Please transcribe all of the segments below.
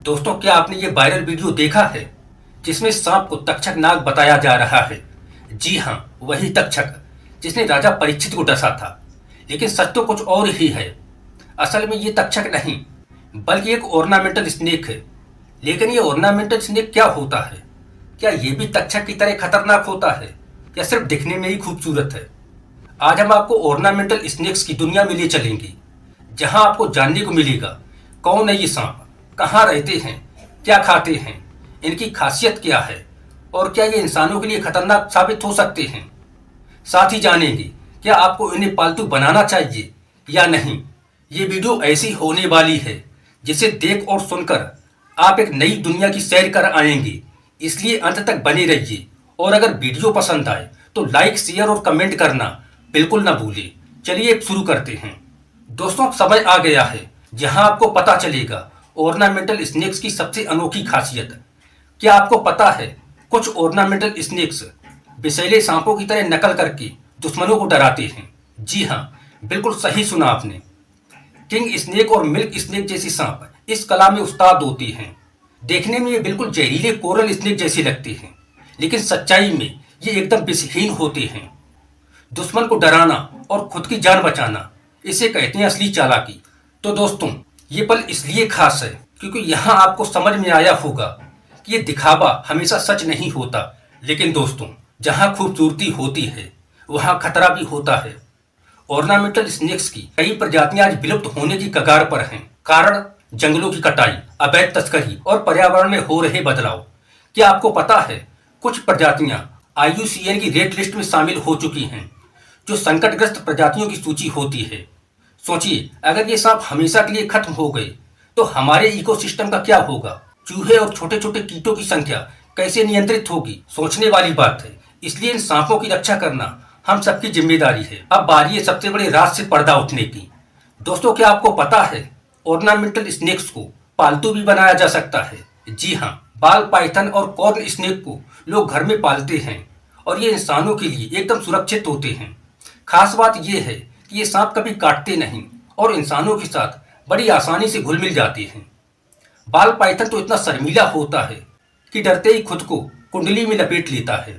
दोस्तों, क्या आपने ये वायरल वीडियो देखा है जिसमें सांप को तक्षक नाग बताया जा रहा है। जी हाँ, वही तक्षक जिसने राजा परीक्षित को डसा था। लेकिन सच तो कुछ और ही है। असल में ये तक्षक नहीं बल्कि एक ऑर्नामेंटल स्नेक है। लेकिन ये ऑर्नामेंटल स्नेक क्या होता है? क्या ये भी तक्षक की तरह खतरनाक होता है या सिर्फ दिखने में ही खूबसूरत है? आज हम आपको ऑर्नामेंटल स्नेक्स की दुनिया में ले चलेंगे, जहां आपको जानने को मिलेगा कौन है ये सांप, कहाँ रहते हैं, क्या खाते हैं, इनकी खासियत क्या है और क्या ये इंसानों के लिए खतरनाक साबित हो सकते हैं। साथ ही जानेंगे क्या आपको इन्हें पालतू बनाना चाहिए या नहीं। ये वीडियो ऐसी होने वाली है जिसे देख और सुनकर आप एक नई दुनिया की सैर कर आएंगे। इसलिए अंत तक बने रहिए और अगर वीडियो पसंद आए तो लाइक, शेयर और कमेंट करना बिल्कुल ना भूलिए। चलिए अब शुरू करते हैं। दोस्तों, समय आ गया है जहां आपको पता चलेगा ऑर्नामेंटल स्नेक्स की सबसे अनोखी खासियत। क्या आपको पता है कुछ ऑर्नामेंटल स्नेक्स विषैले सांपों की तरह नकल करके दुश्मनों को डराते हैं? जी हाँ, बिल्कुल सही सुना आपने। किंग स्नेक और मिल्क स्नेक जैसी सांप इस कला में उस्ताद होती हैं। देखने में ये बिल्कुल जहरीले कोरल स्नेक जैसे लगते हैं, लेकिन सच्चाई में ये एकदम विषहीन होते हैं। दुश्मन को डराना और खुद की जान बचाना, इसे कहते हैं असली चालाकी। तो दोस्तों, ये पल इसलिए खास है क्योंकि यहाँ आपको समझ में आया होगा कि ये दिखावा हमेशा सच नहीं होता। लेकिन दोस्तों, जहाँ खूबसूरती होती है वहाँ खतरा भी होता है। ऑर्नामेंटल स्नेक्स की कई प्रजातियां आज विलुप्त होने की कगार पर हैं। कारण जंगलों की कटाई, अवैध तस्करी और पर्यावरण में हो रहे बदलाव। क्या आपको पता है कुछ प्रजातियां IUCN की रेड लिस्ट में शामिल हो चुकी हैं, जो संकटग्रस्त प्रजातियों की सूची होती है। सोचिए, अगर ये सांप हमेशा के लिए खत्म हो गए तो हमारे इकोसिस्टम का क्या होगा? चूहे और छोटे छोटे कीटों की संख्या कैसे नियंत्रित होगी? सोचने वाली बात है। इसलिए इन सांपों की रक्षा करना हम सबकी जिम्मेदारी है। अब बारी है सबसे बड़े राज से पर्दा उठने की। दोस्तों, क्या आपको पता है ऑर्नामेंटल स्नेक्स को पालतू भी बनाया जा सकता है? जी हाँ, बाल पाइथन और कॉर्न स्नेक को लोग घर में पालते हैं और ये इंसानों के लिए एकदम सुरक्षित होते हैं। खास बात यह है कि ये सांप कभी काटते नहीं और इंसानों के साथ बड़ी आसानी से घुल मिल जाते हैं। बाल पाइथन तो इतना शर्मीला होता है कि डरते ही खुद को कुंडली में लपेट लेता है।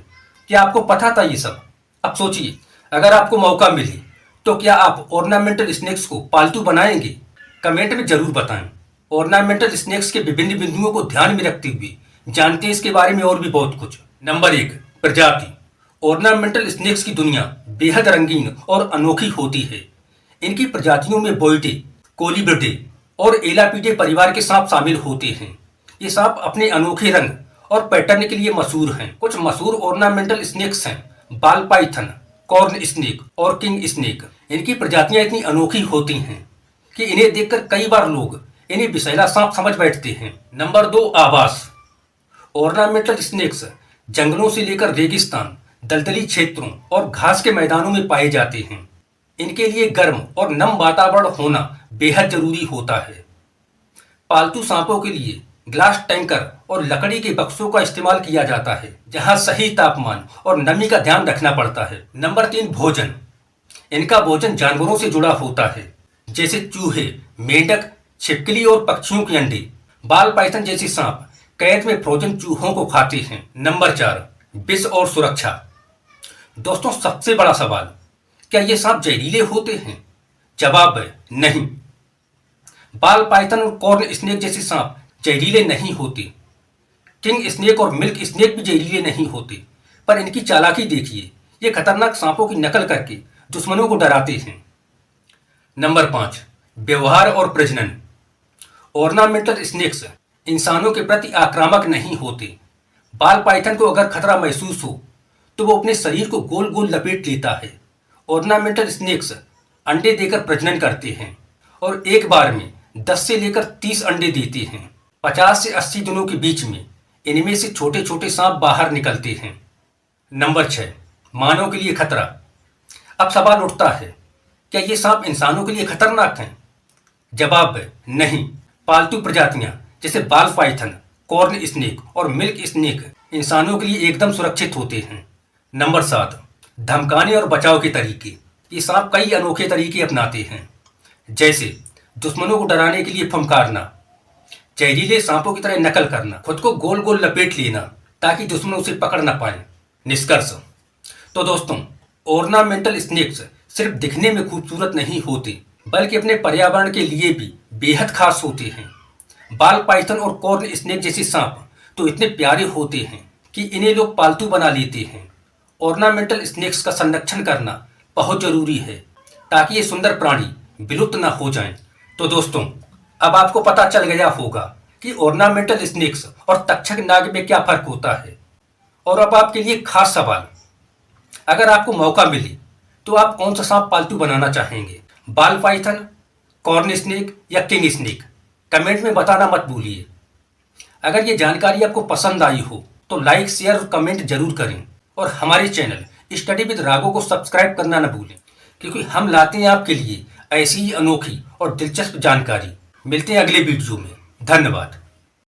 क्या आपको पता था ये सब? अब सोचिए, अगर आपको मौका मिले तो क्या आप ऑर्नामेंटल स्नेक्स को पालतू बनाएंगे? कमेंट में जरूर बताएं। ऑर्नामेंटल स्नेक्स के विभिन्न बिंदुओं को ध्यान में रखते हुए जानते हैं इसके बारे में और भी बहुत कुछ। नंबर 1, प्रजाति। ऑर्नामेंटल स्नेक्स की दुनिया बेहद रंगीन और अनोखी होती है। इनकी प्रजातियों में बोइडे, कोलिब्रिडे और एलापीडे परिवार के सांप शामिल होते हैं। ये सांप अपने अनोखे रंग और पैटर्न के लिए मशहूर हैं। कुछ मशहूर ऑर्नामेंटल स्नेक्स हैं बाल पाइथन, कॉर्न स्नेक और किंग स्नेक। इनकी प्रजातियां इतनी अनोखी होती हैं कि इन्हें देखकर कई बार लोग इन्हें विषैला सांप समझ बैठते हैं। नंबर 2, आवास। ऑर्नामेंटल स्नेक्स जंगलों से लेकर रेगिस्तान, दलदली क्षेत्रों और घास के मैदानों में पाए जाते हैं। इनके लिए गर्म और नम वातावरण होना बेहद जरूरी होता है। पालतू सांपों के लिए ग्लास टैंकर और लकड़ी के बक्सों का इस्तेमाल किया जाता है, जहां सही तापमान और नमी का ध्यान रखना पड़ता है। नंबर 3, भोजन। इनका भोजन जानवरों से जुड़ा होता है, जैसे चूहे, मेंढक, छिपकली और पक्षियों के अंडे। बाल पाइथन जैसे सांप कैद में फ्रोजन चूहों को खाते हैं। नंबर 4, विष और सुरक्षा। दोस्तों, सबसे बड़ा सवाल, क्या ये सांप जहरीले होते हैं? जवाब है नहीं। बाल पाइथन और कॉर्न स्नेक जैसे सांप जहरीले नहीं होते। किंग स्नेक और मिल्क स्नेक भी जहरीले नहीं होते, पर इनकी चालाकी देखिए। ये खतरनाक सांपों की नकल करके दुश्मनों को डराते हैं। नंबर 5, व्यवहार और प्रजनन। ऑर्नामेंटल स्नेक्स इंसानों के प्रति आक्रामक नहीं होते। बाल पाइथन को अगर खतरा महसूस हो तो वो अपने शरीर को गोल गोल लपेट लेता है। ऑर्नामेंटल स्नेक्स अंडे देकर प्रजनन करते हैं और एक बार में 10 से लेकर 30 अंडे देते हैं। 50 से 80 दिनों के बीच में इनमें से छोटे छोटे सांप बाहर निकलते हैं। नंबर 6, मानव के लिए खतरा। अब सवाल उठता है, क्या ये सांप इंसानों के लिए खतरनाक हैं? जवाब है नहीं। पालतू प्रजातियां जैसे बाल पाइथन, कॉर्न स्नेक और मिल्क स्नेक इंसानों के लिए एकदम सुरक्षित होते हैं। नंबर 7, धमकाने और बचाव के तरीके। ये सांप कई अनोखे तरीके अपनाते हैं, जैसे दुश्मनों को डराने के लिए फुंकारना, जहरीले सांपों की तरह नकल करना, खुद को गोल गोल लपेट लेना ताकि दुश्मन उसे पकड़ न पाए। निष्कर्ष। तो दोस्तों, ऑर्नामेंटल स्नेक्स सिर्फ दिखने में खूबसूरत नहीं होते बल्कि अपने पर्यावरण के लिए भी बेहद खास होते हैं। बाल पाइथन और कॉर्न स्नेक जैसे सांप तो इतने प्यारे होते हैं कि इन्हें लोग पालतू बना लेते हैं। ऑर्नामेंटल स्नेक्स का संरक्षण करना बहुत जरूरी है ताकि ये सुंदर प्राणी विलुप्त न हो जाएं। तो दोस्तों, अब आपको पता चल गया होगा कि ऑर्नामेंटल स्नेक्स और तक्षक नाग में क्या फर्क होता है। और अब आपके लिए खास सवाल, अगर आपको मौका मिले तो आप कौन सा सांप पालतू बनाना चाहेंगे? बाल पाइथन, कॉर्न स्नेक या किंग स्नेक? कमेंट में बताना मत भूलिए। अगर ये जानकारी आपको पसंद आई हो तो लाइक, शेयर और कमेंट जरूर करें और हमारे चैनल स्टडी विद राघव को सब्सक्राइब करना न भूलें, क्योंकि हम लाते हैं आपके लिए ऐसी ही अनोखी और दिलचस्प जानकारी। मिलते हैं अगले वीडियो में। धन्यवाद।